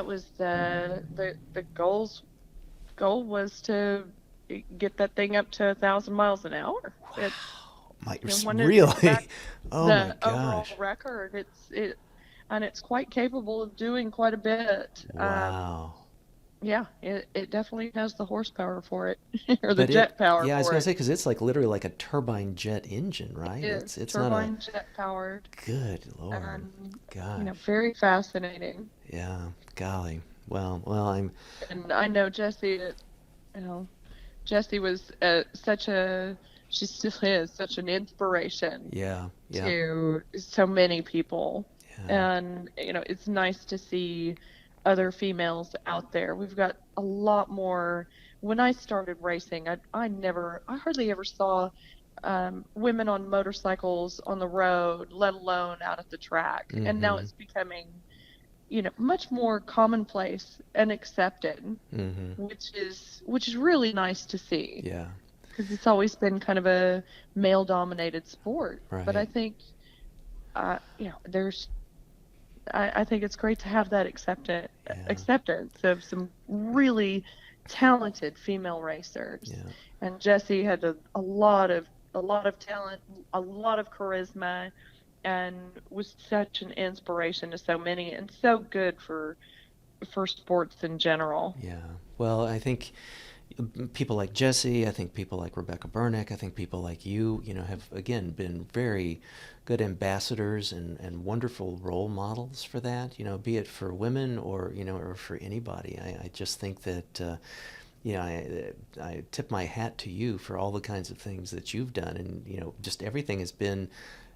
was the goal was to get that thing up to 1,000 miles an hour. Really? Oh my gosh. The overall gosh. record, it's quite capable of doing quite a bit. Wow. Yeah, it definitely has the horsepower for it, or the jet power. Yeah, I was for gonna it. say because it's like literally like a turbine jet engine, right? It's not turbine a. jet powered. Good Lord. Gosh. Very fascinating. Yeah. Golly. Well, And I know Jessi. Jessi was she still is such an inspiration. Yeah. To so many people, Yeah. and it's nice to see other females out there. We've got a lot more. When I started racing, I hardly ever saw women on motorcycles on the road, let alone out at the track. And now it's becoming, much more commonplace and accepted, which is really nice to see. Yeah. Because it's always been kind of a male-dominated sport. Right. But I think, I think it's great to have that acceptance of some really talented female racers. Yeah. And Jessi had a lot of talent, a lot of charisma, and was such an inspiration to so many, and so good for for sports in general. Yeah. Well, I think people like Jessi, I think people like Rebecca Burnick, I think people like you know, have again been very good ambassadors and wonderful role models for that, you know, be it for women or, you know, or for anybody. I just think that, you know, I tip my hat to you for all the kinds of things that you've done, and you know, just everything has been,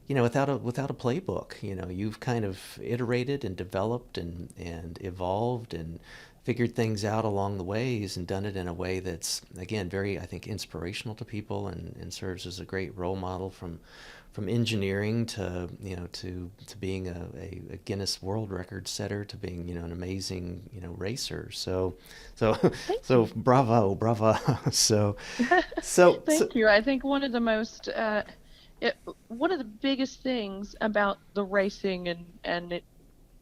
you know, without a playbook. You know, you've kind of iterated and developed and evolved and figured things out along the ways and done it in a way that's again very, I think, inspirational to people and serves as a great role model from engineering to, you know, to being a Guinness World Record setter to being, you know, an amazing, you know, racer. So Thank so you. bravo. So so Thank you. I think one of the biggest things about the racing and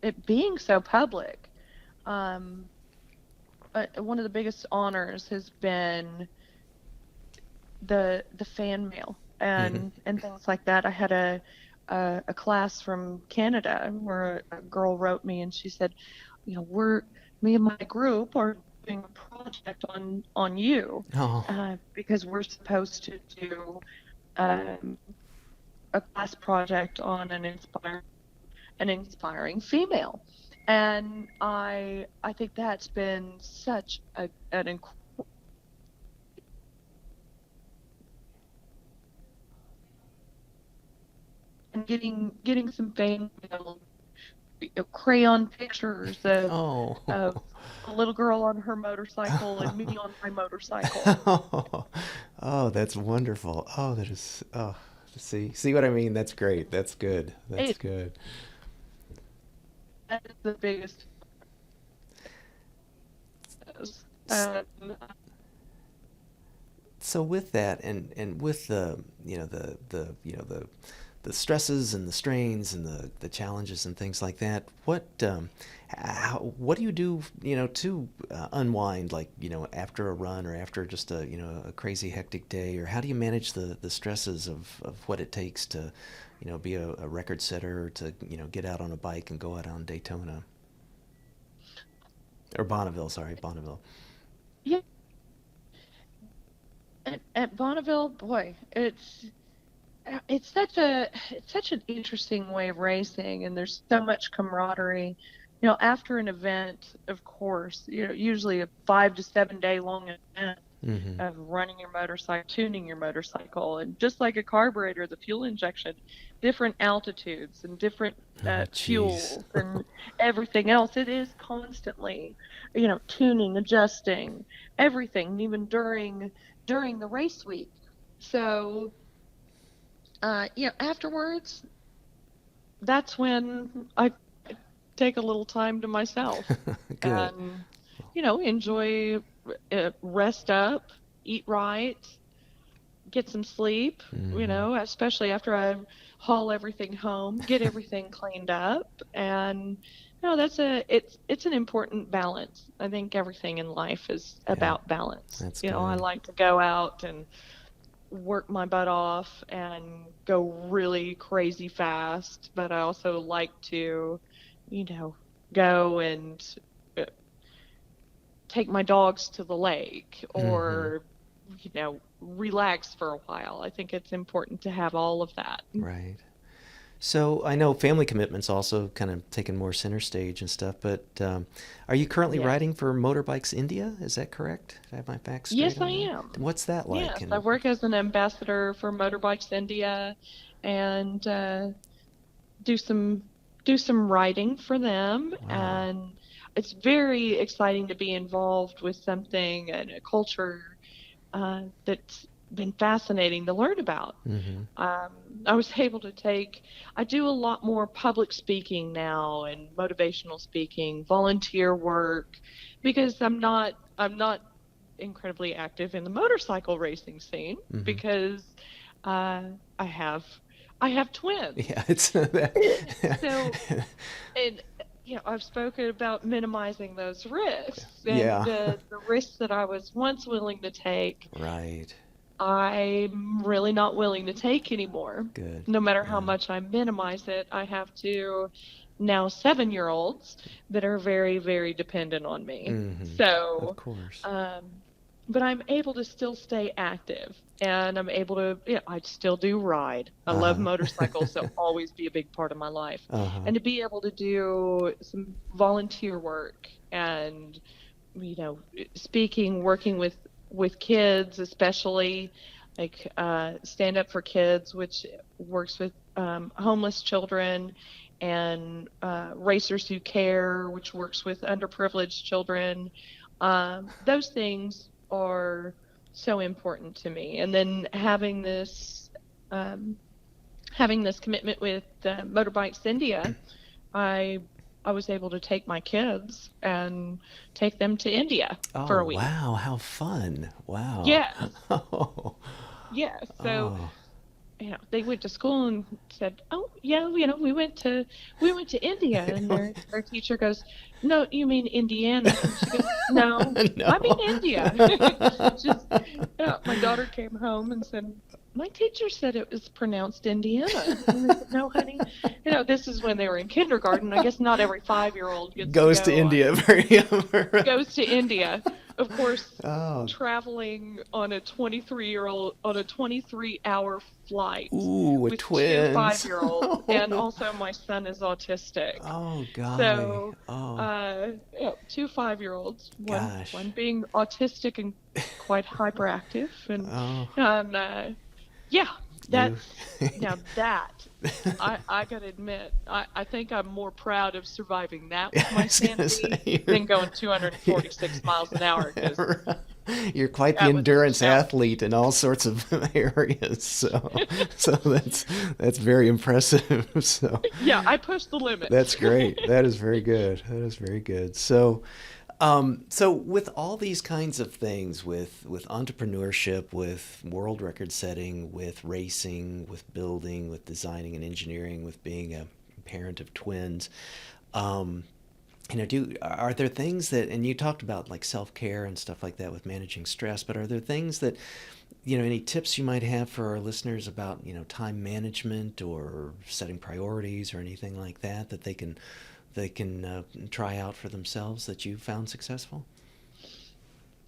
it being so public, um, one of the biggest honors has been the fan mail mhm. and things like that. I had a class from Canada where a girl wrote me and she said, you know, me and my group are doing a project on you, Oh, because we're supposed to do um, a class project on an inspiring female. And I think that's been such an incredible, and getting some fan mail, crayon pictures oh. of a little girl on her motorcycle and me on my motorcycle. Oh, that's wonderful. Oh, that is, oh, see what I mean? That's great. That's good. That's It good. That is the biggest. S- Um, So with that and with the, you know, the stresses and the strains and the challenges and things like that, what do you do, you know, to unwind, like, you know, after a run or after just a, you know, a crazy hectic day, or how do you manage the stresses of what it takes to, you know, be a record setter, or to, you know, get out on a bike and go out on Daytona or Bonneville, sorry, Bonneville. yeah, at Bonneville, boy, it's such an interesting way of racing, and there's so much camaraderie. You know, after an event, of course, you know, usually a 5 to 7 day long event Mm-hmm. of running your motorcycle, tuning your motorcycle, and just like a carburetor, the fuel injection, different altitudes and different Oh, jeez. fuels and everything else. It is constantly, you know, tuning, adjusting, everything, even during the race week. So, you know, afterwards, that's when I take a little time to myself Good. and, you know, enjoy, rest up, eat right, get some sleep, you Mm-hmm. know, especially after I haul everything home, get everything cleaned up. And, you know, it's an important balance. I think everything in life is Yeah, about balance. that's You know, I good. like to go out and work my butt off and go really crazy fast, but I also like to, you know, go and uh, take my dogs to the lake Mm-hmm. or, you know, relax for a while. I think it's important to have all of that. Right. So I know family commitments also kind of taking more center stage and stuff, but are you currently Yes. riding for Motorbikes India? Is that correct? Do I have my facts straight Yes, I on that? am. What's that like? Yes, I And work as an ambassador for Motorbikes India and do some do some writing for them, wow. and it's very exciting to be involved with something and a culture that's been fascinating to learn about. Mm-hmm. um, I was able to I do a lot more public speaking now and motivational speaking, volunteer work, because I'm not incredibly active in the motorcycle racing scene Mm-hmm. because uh, I have I have twins. Yeah, it's that. So, and you know, I've spoken about minimizing those risks, and Yeah. the risks that I was once willing to take, Right. I'm really not willing to take anymore. Good. No matter how Yeah. much I minimize it, I have to now 7-year-olds that are very, very dependent on me. Of So, course. but I'm able to still stay active, and I'm able to, I still do ride. I love Uh-huh. motorcycles, so always be a big part of my life. Uh-huh. And to be able to do some volunteer work and, speaking, working with kids, especially like Stand Up for Kids, which works with homeless children, and Racers Who Care, which works with underprivileged children. Those things are so important to me. And then um, having this commitment with Motorbikes India, I I was able to take my kids and take them to India Oh, for a week. wow, how fun. Wow. Yes, Oh, yes. So, oh. they went to school and said, "Oh, yeah, we went to India." And their teacher goes, "No, you mean Indiana?" And she goes, "No, I mean No. India." Just, my daughter came home and said, "My teacher said it was pronounced Indiana." And I said, "No, honey, this is when they were in kindergarten. I guess not every 5-year-old gets to Goes to go India very young. goes to India." Of course, Oh, traveling on a 23-hour flight ooh, with with two twins. 5-year-olds, and also my son is autistic. Oh, golly. So, Oh, two 5-year-olds, one gosh. being autistic and quite hyperactive, and Oh, yeah, you. that I gotta admit, I think I'm more proud of surviving that with I my was gonna sanity say, than going 246 miles an hour, because you're quite the that was a endurance challenge. athlete in all sorts of areas. So that's very impressive. So Yeah, I pushed the limits. that's great. That is very good. That is very good. So with all these kinds of things, with entrepreneurship, with world record setting, with racing, with building, with designing and engineering, with being a parent of twins, um, do are there things that, and you talked about like self-care and stuff like that with managing stress, but are there things that, any tips you might have for our listeners about, time management or setting priorities or anything like that that they can try out for themselves that you found successful?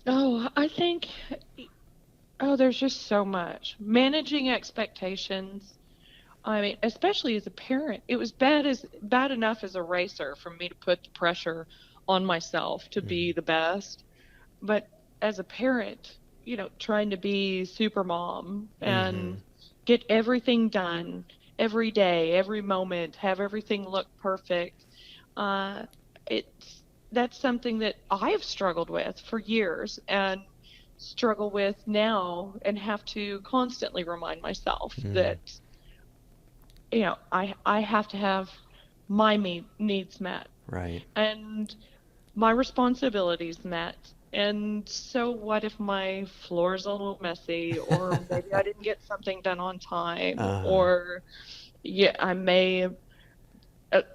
Oh, I think, there's just so much. Managing expectations. I mean, especially as a parent, it was bad enough as a racer for me to put the pressure on myself to be Hmm. the best. But as a parent, trying to be super mom Hmm. and get everything done every day, every moment, have everything look perfect. Uh, it's That's something that I have struggled with for years and struggle with now, and have to constantly remind myself Hmm. that, I have to have my needs met, Right. and my responsibilities met. And so what if my floor is a little messy, or maybe I didn't get something done on time, Uh-huh. or I may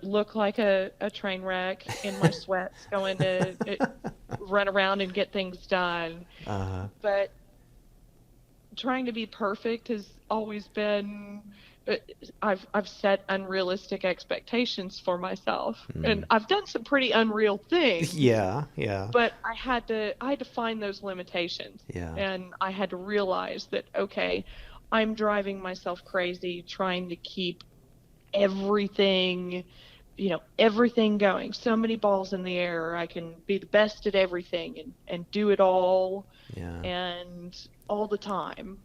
look like a train wreck in my sweats going to run around and get things done. Uh-huh. But trying to be perfect has always been, uh, I've set unrealistic expectations for myself, Hmm. and I've done some pretty unreal things, Yeah, yeah, but I had to find those limitations, yeah. and I had to realize that, okay, I'm driving myself crazy trying to keep everything, everything going. So many balls in the air. I can be the best at everything and do it all Yeah. and all the time.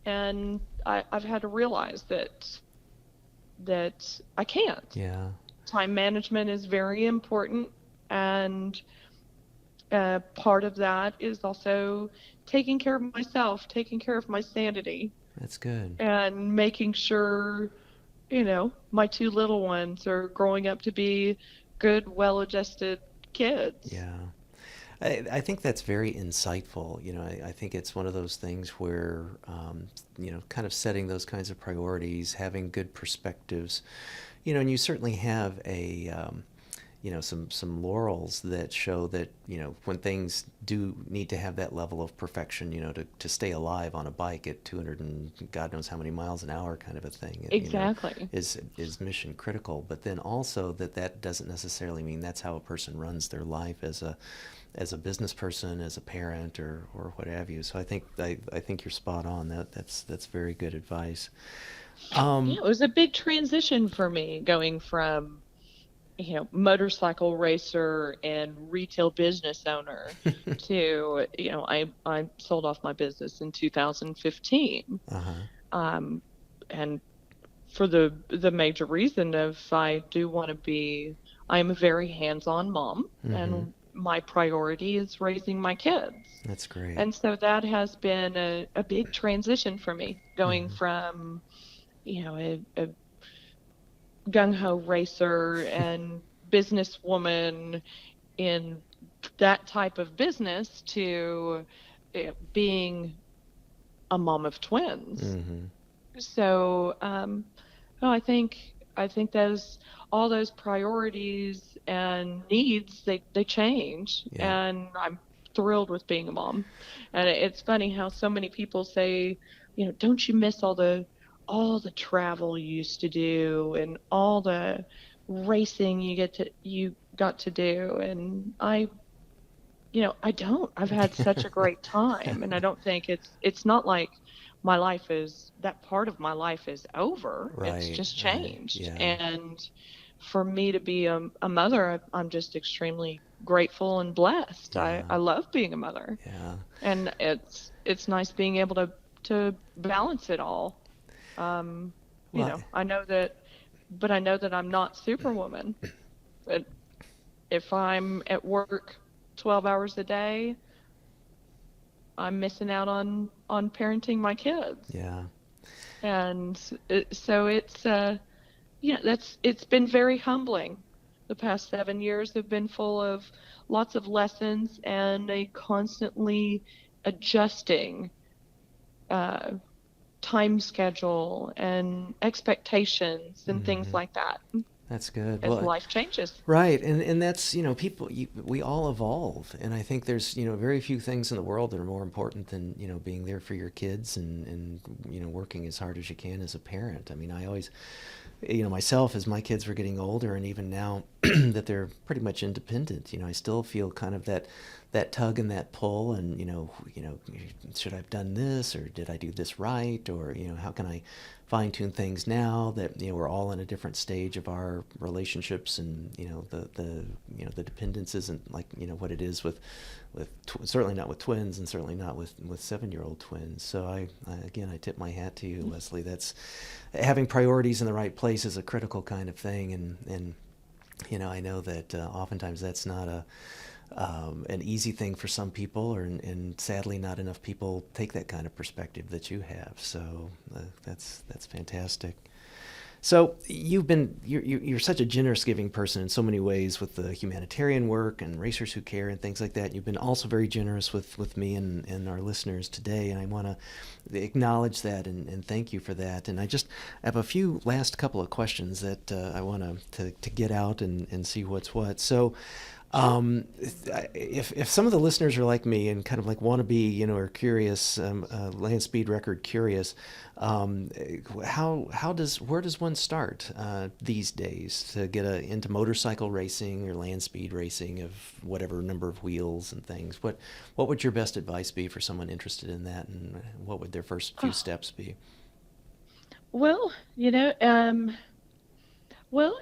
And I've had to realize that I can't. Yeah. Time management is very important, and part of that is also taking care of myself, taking care of my sanity, That's good. and making sure, my two little ones are growing up to be good, well-adjusted kids. Yeah. I think that's very insightful. I think it's one of those things where, kind of setting those kinds of priorities, having good perspectives, and you certainly have some laurels that show that, when things do need to have that level of perfection, to stay alive on a bike at 200 and God knows how many miles an hour kind of a thing, Exactly. is mission critical. But then also that doesn't necessarily mean that's how a person runs their life as a business person, as a parent, or what have you. So I think you're spot on. That's very good advice. Yeah, it was a big transition for me going from, motorcycle racer and retail business owner to, I sold off my business in 2015. Uh-huh. And for the major reason of I'm a very hands-on mom, Mm-hmm. and my priority is raising my kids. That's great. And so that has been a big transition for me, going Mm-hmm. from, a gung-ho racer and businesswoman in that type of business to being a mom of twins. Mm-hmm. So, no, I think all those priorities and needs, they change, Yeah. and I'm thrilled with being a mom. And it's funny how so many people say, don't you miss all the travel you used to do and all the racing you got to do? And I don't. I've had such a great time, and I don't think it's not like that part of my life is over. It's Right. just Right. changed. Yeah. And for me to be a mother, I'm just extremely grateful and blessed. I, Yeah. I love being a mother, Yeah. and it's nice being able to balance it all. Um, Well. I know that I'm not Superwoman. But if I'm at work 12 hours a day, I'm missing out on parenting my kids. Yeah. And so it's been very humbling. The past 7 years have been full of lots of lessons and a constantly adjusting uh, time schedule and expectations and things Mm-hmm. like that That's good. as Well, life changes. right, and that's, people, we all evolve, and I think there's, very few things in the world that are more important than, being there for your kids, and working as hard as you can as a parent. I mean, I always, myself, as my kids were getting older, and even now that they're pretty much independent, I still feel kind of that tug and that pull, and should I have done this, or did I do this right, or how can I fine tune things now that we're all in a different stage of our relationships, and the dependence isn't like what it is with certainly not with twins, and certainly not with 7-year-old twins. So I tip my hat to you, Leslie. That's having priorities in the right place is a critical kind of thing, and I know that oftentimes that's not an easy thing for some people, and sadly not enough people take that kind of perspective that you have. So that's fantastic. So you're such a generous giving person in so many ways, with the humanitarian work and Racers Who Care and things like that. You've been also very generous with me and our listeners today, and I want to acknowledge that and thank you for that. And I have a few last couple of questions that I want to get out and see what's what. So if some of the listeners are like me and kind of like want to be, or curious, land speed record curious, where does one start these days to get into motorcycle racing or land speed racing of whatever number of wheels and things? What would your best advice be for someone interested in that, and what would their first few steps be? Well,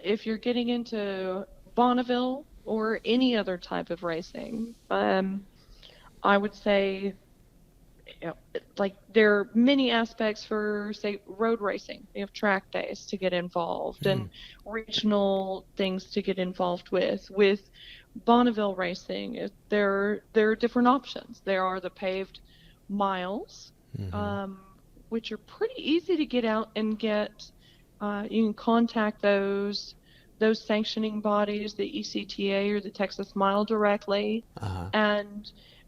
if you're getting into Bonneville or any other type of racing, I would say, like, there are many aspects for, say, road racing. You have track days to get involved Hmm. and regional things to get involved with. With Bonneville racing, there are different options. There are the paved miles, Mm-hmm. um, which are pretty easy to get out and get. You can contact those sanctioning bodies, the ECTA or the Texas Mile, directly, Uh-huh.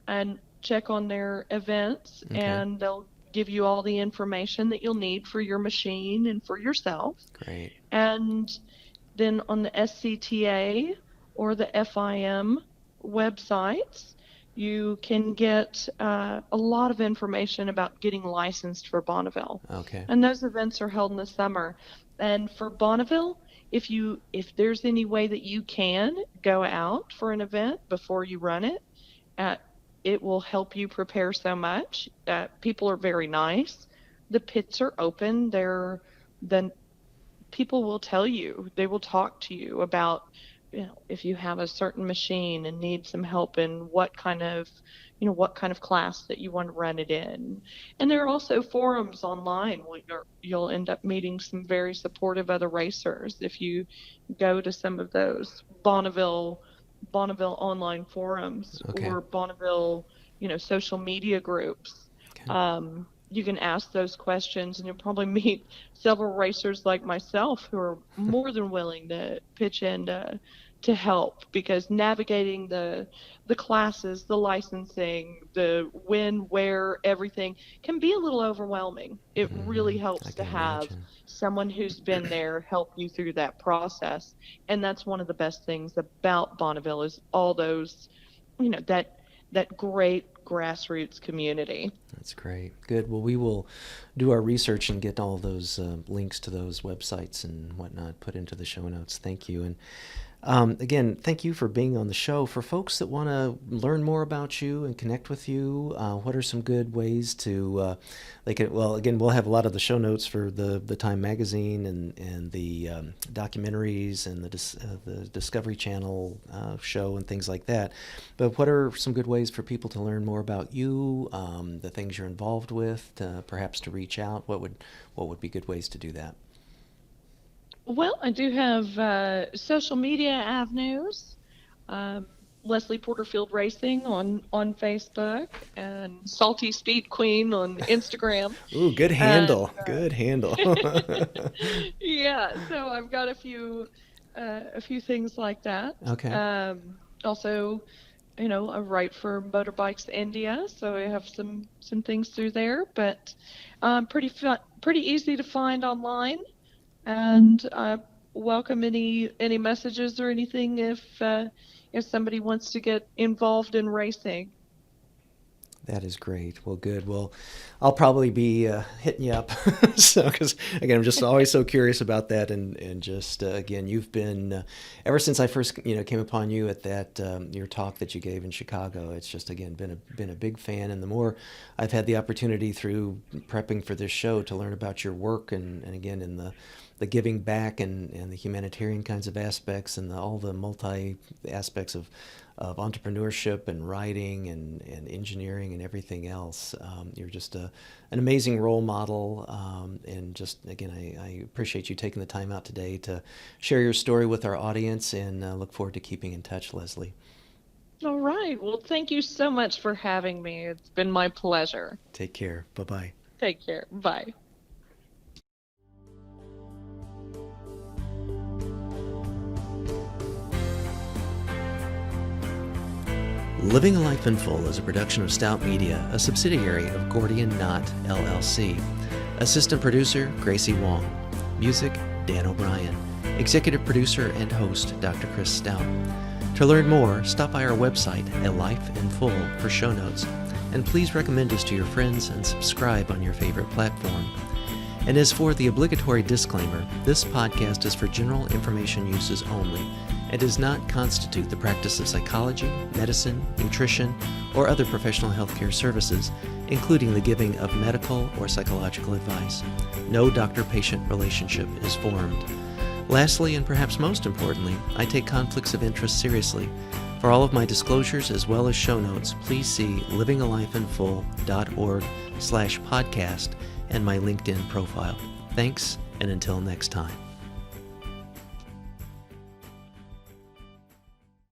and check on their events, Okay. and they'll give you all the information that you'll need for your machine and for yourself. Great. And then on the SCTA, or the FIM websites, you can get a lot of information about getting licensed for Bonneville. Okay. And those events are held in the summer. And for Bonneville, if there's any way that you can go out for an event before you run it, it will help you prepare so much. People are very nice. The pits are open. Then people will tell you, they will talk to you about, if you have a certain machine and need some help in what kind of class that you want to run it in. And there are also forums online where you'll end up meeting some very supportive other racers if you go to some of those Bonneville online forums, Okay. or Bonneville, social media groups. Okay. You can ask those questions, and you'll probably meet several racers like myself who are more than willing to pitch in to help, because navigating the classes, the licensing, the when, where, everything can be a little overwhelming. It really I helps to can have imagine. someone who's been there help you through that process. And that's one of the best things about Bonneville, is all those, that great grassroots community. That's great. Good. Well, we will do our research and get all those links to those websites and whatnot put into the show notes. Thank you. And again, thank you for being on the show. For folks that want to learn more about you and connect with you, what are some good ways to, again, we'll have a lot of the show notes for the Time Magazine and the documentaries and the Discovery Channel show and things like that. But what are some good ways for people to learn more about you, the things you're involved with, perhaps to reach out? What would be good ways to do that? Well, I do have social media avenues. Leslie Porterfield Racing on Facebook, and Salty Speed Queen on Instagram. Ooh, good handle. Good handle. Yeah, so I've got a few things like that. Okay. Also, I write for Motorbikes India, so I have some things through there, but pretty easy to find online. And I welcome any messages or anything if somebody wants to get involved in racing. That is great. Well, good. Well, I'll probably be hitting you up. So, because again, I'm just always so curious about that, and just again, you've been ever since I first came upon you at that your talk that you gave in Chicago. It's just again been a big fan, and the more I've had the opportunity through prepping for this show to learn about your work, and again in the giving back and the humanitarian kinds of aspects, and all the multi aspects of entrepreneurship and writing and engineering and everything else. You're just an amazing role model, and just again, I appreciate you taking the time out today to share your story with our audience, and look forward to keeping in touch, Leslie. All right. Well, thank you so much for having me. It's been my pleasure. Take care. Bye-bye. Take care. Bye. Living a Life in Full is a production of Stout Media, a subsidiary of Gordian Knot, LLC. Assistant producer, Gracie Wong. Music, Dan O'Brien. Executive producer and host, Dr. Chris Stout. To learn more, stop by our website at Life in Full for show notes. And please recommend us to your friends and subscribe on your favorite platform. And as for the obligatory disclaimer, this podcast is for general information uses only and does not constitute the practice of psychology, medicine, nutrition, or other professional healthcare services, including the giving of medical or psychological advice. No doctor-patient relationship is formed. Lastly, and perhaps most importantly, I take conflicts of interest seriously. For all of my disclosures as well as show notes, please see livingalifeinfull.org/podcast and my LinkedIn profile. Thanks, and until next time.